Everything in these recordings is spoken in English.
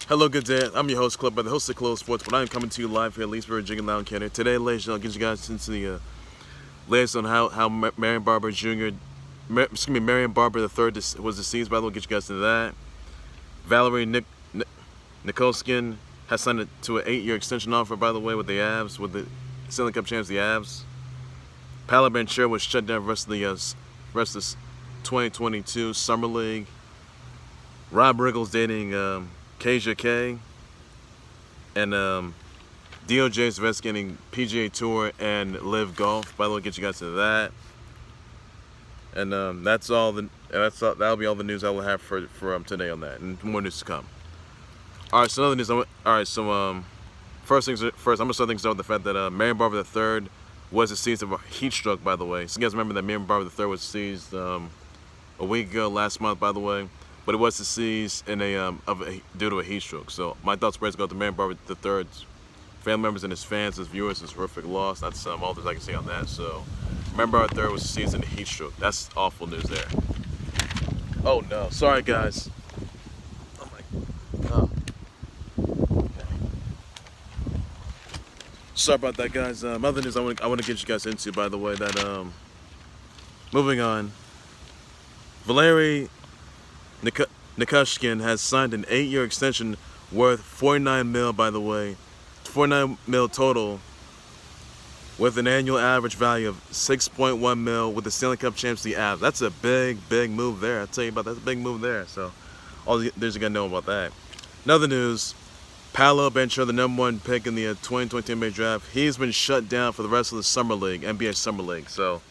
Hello, good day. I'm your host, Club by the host of Close Sports, but I am coming to you live here at Leesburg, Virginia, Lounge, Canada. Today, ladies and gentlemen, I'll get you guys into the latest on how Marion Barber Jr. Marion Barber III was deceased. By the way, get you guys into that. Valeri Nichushkin has signed to an 8-year extension offer, by the way, with the Avs, with the Stanley Cup Champs, the Avs. Paolo Banchero was shut down for the rest of the 2022 Summer League. Riggle's dating Kasia Kay, and DOJ is investigating PGA Tour and LIV Golf. By the way, get you guys to that. And that'll be all the news I will have for today on that, and more news to come. All right, so another news. First things first, I'm gonna start things out with the fact that Marion Barber III was deceased of a heat stroke. By the way, so you guys remember that Marion Barber III was deceased a week ago, last month, by the way. But it was deceased in due to a heat stroke. So my thoughts prayers go to Marion Barber III's family members and his fans, his viewers. His horrific loss. That's all that I can say on that. So Marion Barber III was deceased in a heat stroke. That's awful news there. Oh no, sorry guys. Oh my god. Okay. Sorry about that, guys. Other news I want to get you guys into, by the way, that moving on. Valeri Nichushkin has signed an 8-year extension worth $49 million, by the way, $49 million total, with an annual average value of $6.1 million with the Stanley Cup Champs, the Avs. That's a big move there. I'll tell you about that. That's a big move there. So there's you gotta know about that. Another news: Paolo Banchero, the #1 pick in the 2020 NBA draft, he's been shut down for the rest of the Summer League, NBA Summer League. So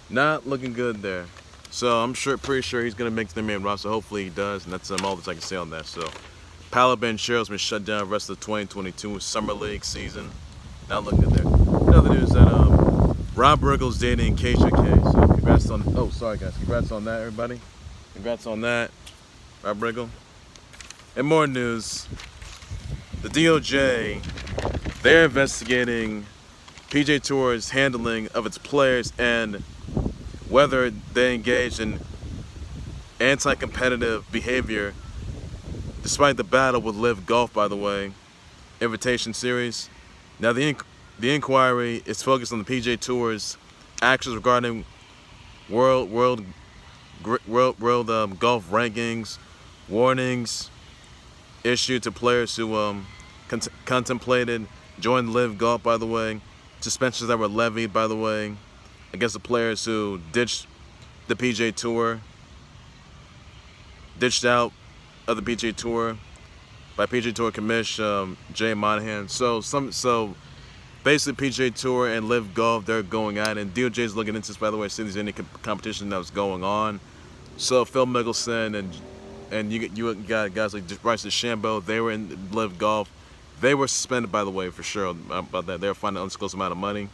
not looking good there. So I'm pretty sure he's gonna make the main roster. Hopefully he does, and that's all that I can say on that. So Paolo Banchero's been shut down the rest of the 2022 Summer League season. Not looking good there. Another news that Riggle's dating Kasia Kay. So congrats on. Oh, sorry guys. Congrats on that, everybody. Congrats on that, Riggle. And more news: the DOJ, they're investigating PGA Tour's handling of its players and whether they engaged in anti-competitive behavior despite the battle with LIV Golf, by the way, invitation series. Now the inquiry is focused on the PGA Tour's actions regarding world golf rankings, warnings issued to players who contemplated joining LIV Golf, by the way, suspensions that were levied, by the way, against the players who ditched the PGA Tour, ditched out of the PGA Tour by PGA Tour Commish, Monahan. So basically PGA Tour and LIV Golf, they're going at it, and DOJ is looking into this, by the way, see if there's any competition that was going on. So Phil Mickelson and you got guys like Bryce DeChambeau, they were in LIV Golf. They were suspended, by the way, for sure about that. They were fined an undisclosed amount of money.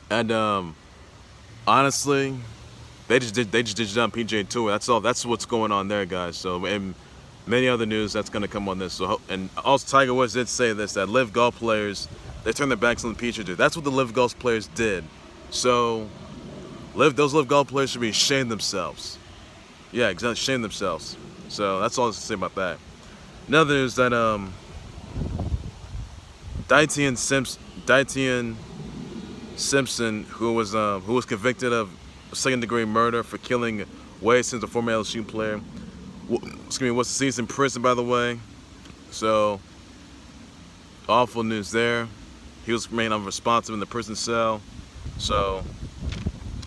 And honestly, they just ditched on PGA Tour. That's all. That's what's going on there, guys. So, and many other news that's going to come on this. So, and also Tiger Woods did say this, that LIV Golf players, they turned their backs on the PGA Tour. That's what the LIV Golf players did. So those LIV Golf players should be ashamed themselves. Yeah, exactly, shame themselves. So that's all I have to say about that. Another news that Dyteon Simpson, who was convicted of second-degree murder for killing Wayde Sims, a former LSU player, was deceased in prison, by the way. So awful news there. He was remained unresponsive in the prison cell. So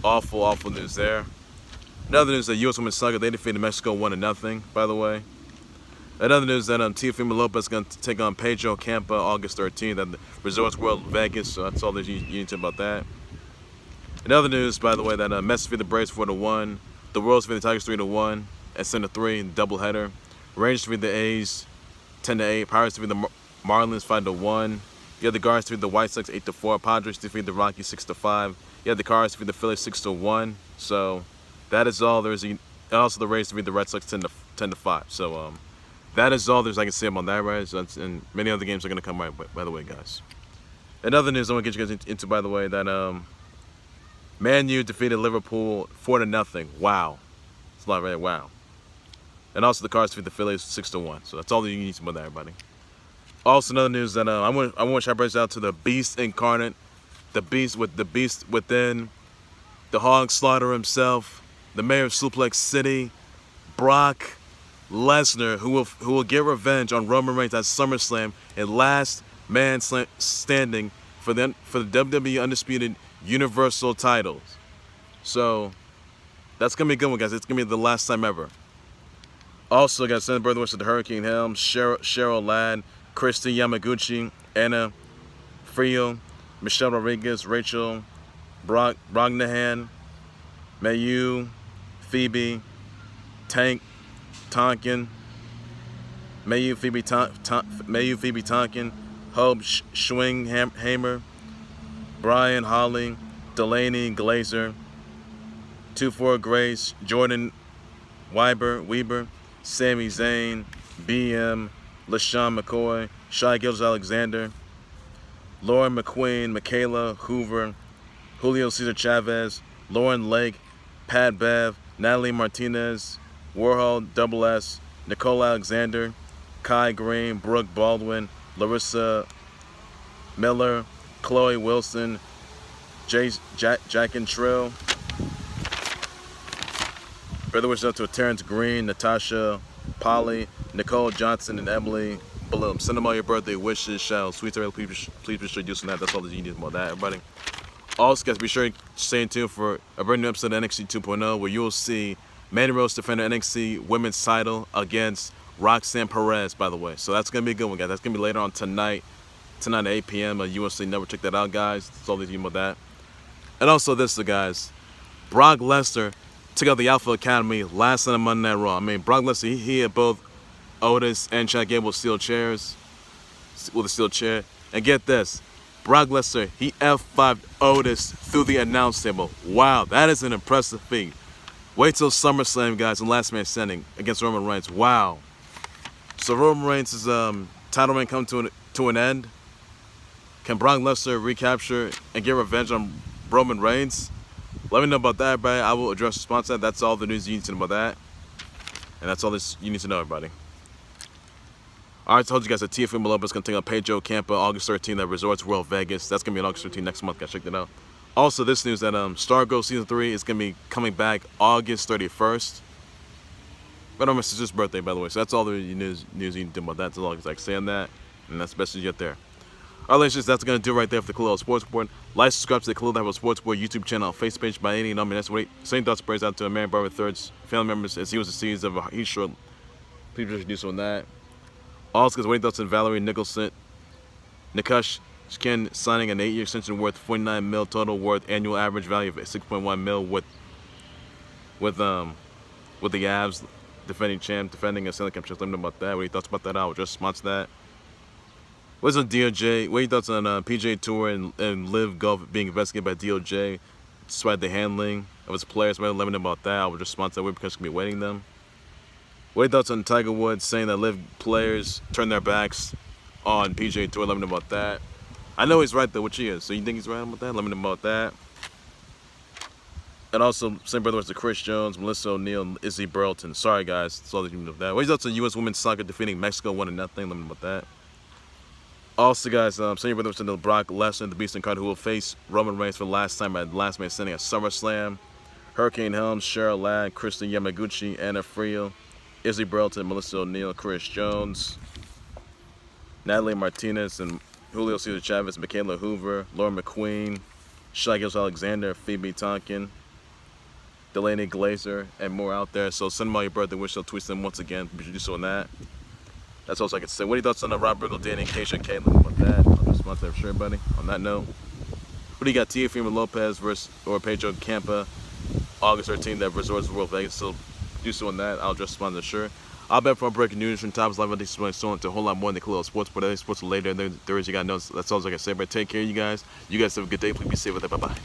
awful news there. Another news that USWNT Soccer, they defeated Mexico 1-0, by the way. Another news that Teofimo Lopez is going to take on Pedro Campa August 13th at the Resorts World Vegas. So that's all that you need to know about that. Another news, by the way, that Mets defeated the Braves 4-1. The Royals defeated the Tigers 3-1 at Center 3 in doubleheader. Rangers defeated the A's 10-8. Pirates defeated the Marlins 5-1. You had the Guardians defeated the White Sox 8-4. Padres defeated the Rockies 6-5. You had the Cardinals defeated the Phillies 6-1. So that is all there is. And also the Rays defeated the Red Sox 10-5. So that is all there's I can say about that, right? So and many other games are going to come right, by the way, guys. Another news I want to get you guys into, by the way, that Man U defeated Liverpool 4-0. Wow. It's a lot, right? Wow. And also the Cards defeat the Phillies 6-1. So that's all that you need to know that, everybody. Also, another news that I want to shout praise out to the Beast incarnate, the Beast within, the Hog Slaughter himself, the Mayor of Suplex City, Brock Lesnar, who will get revenge on Roman Reigns at SummerSlam and last man standing for the WWE Undisputed Universal titles. So that's gonna be a good one, guys. It's gonna be the last time ever. Also, guys, send birthday wishes to Hurricane Helms, Cheryl Ladd, Christy Yamaguchi, Anna Frio, Michelle Rodriguez, Rachel Brognahan, Mayu, Phoebe, Tonkin, Mayu Phoebe Tonkin, Hope Schwinghammer, Brian Holly, Delaney Glazer, 24 Grace, Jordan Weber, Sami Zayn, BM, LaShawn McCoy, Shai Gilgeous-Alexander, Lauren McQueen, Michaela Hoover, Julio Cesar Chavez, Lauren Lake, Pat Bev, Natalie Martinez, Warhol Double S, Nicole Alexander, Kai Green, Brooke Baldwin, Larissa Miller, Chloe Wilson, Jack and Trill. Further wishes out to Terrence Green, Natasha Polly, Nicole Johnson, and Emily Bloom. Send them all your birthday wishes. Shout out, sweet please be sure to do some of that. That's all that you need about that, everybody. Also, guys, be sure to stay tuned for a brand new episode of NXT 2.0 where you will see Mandy Rose defend her NXT Women's title against Roxanne Perez, by the way. So that's going to be a good one, guys. That's going to be later on tonight at 8 p.m. UFC Network. Check that out, guys. That's all that you need about that. And also this, guys. Brock Lesnar took out the Alpha Academy last night on Monday Night Raw. I mean, Brock Lesnar, he hit both Otis and Chad Gable with steel chairs, with a steel chair. And get this, Brock Lesnar, he F5'd Otis through the announce table. Wow, that is an impressive feat. Wait till SummerSlam, guys, and last man standing against Roman Reigns. Wow. So Roman Reigns' title reign come to an end. Can Brock Lesnar recapture and get revenge on Roman Reigns? Let me know about that, everybody. I will address the response to that. That's all the news you need to know about that. And that's all this you need to know, everybody. I already told you guys that Teofimo Lopez is going to take on Pedro Campa August 13th at Resorts World Vegas. That's going to be on August 13th next month, guys. Check that out. Also, this news that Stargirl Season 3 is going to be coming back August 31st. But on my sister's birthday, by the way. So that's all the news you need to know about that. That's all I can say on that. And that's the best you get there. All right, ladies, that's going to do right there for the Khalil Sports Report. Like, subscribe to the Khalil Sports Report YouTube channel, Facebook page by any number. That's what same thoughts praise out to Marion Barber III's family members as he was deceased of a heat stroke. Please introduce on that. Also, because Wayde thoughts on Valeri Nichushkin signing an 8-year extension worth $49 million total, worth annual average value of $6.1 million with the Avs defending a Stanley Cup Champs. Let me know about that. What are your thoughts about that? I will just sponsor that. What's on DOJ? What are your thoughts on PGA Tour and LIV Golf being investigated by DOJ despite the handling of its players? Let me know about that. I will just sponsor that because we'll be waiting them. What are your thoughts on Tiger Woods saying that LIV players turn their backs on PGA Tour? Let me know about that. I know he's right though, which he is. So you think he's right about that? Let me know about that. And also, same brother was to Chris Jones, Melissa O'Neill, and Izzy Burlton. Sorry guys, that's all that you know of that. What are your thoughts on U.S. women's soccer defeating Mexico 1-0? Let me know about that. Also, guys, same brother was to Brock Lesnar, the Beast Incarnate, who will face Roman Reigns for the last time at Last Man Standing at SummerSlam. Hurricane Helms, Cheryl Ladd, Kristen Yamaguchi, Anna Friel, Izzy Burlton, Melissa O'Neill, Chris Jones, Natalie Martinez, and Julio Cesar Chavez, Michaela Hoover, Lauren McQueen, Shai Gilgeous-Alexander, Phoebe Tonkin, Delaney Glazer, and more out there. So send them all your birthday wish. I'll tweet them once again. Be sure to do so on that. That's all I can say. What are your thoughts on the Rob Riggle dating Kasia Kay? About that. I'll just sponsor that for sure, buddy. On that note, what do you got? Teofimo Lopez versus Pedro Campa, August 13th at Resorts World Vegas. So do so on that. I'll just sponsor sure. I'll bet for breaking news from tops live on this so on to a whole lot more than the Khalil Sports. But sports later. There is you got know. That's all I can say. But take care, you guys. You guys have a good day. Please be safe with that. Bye bye.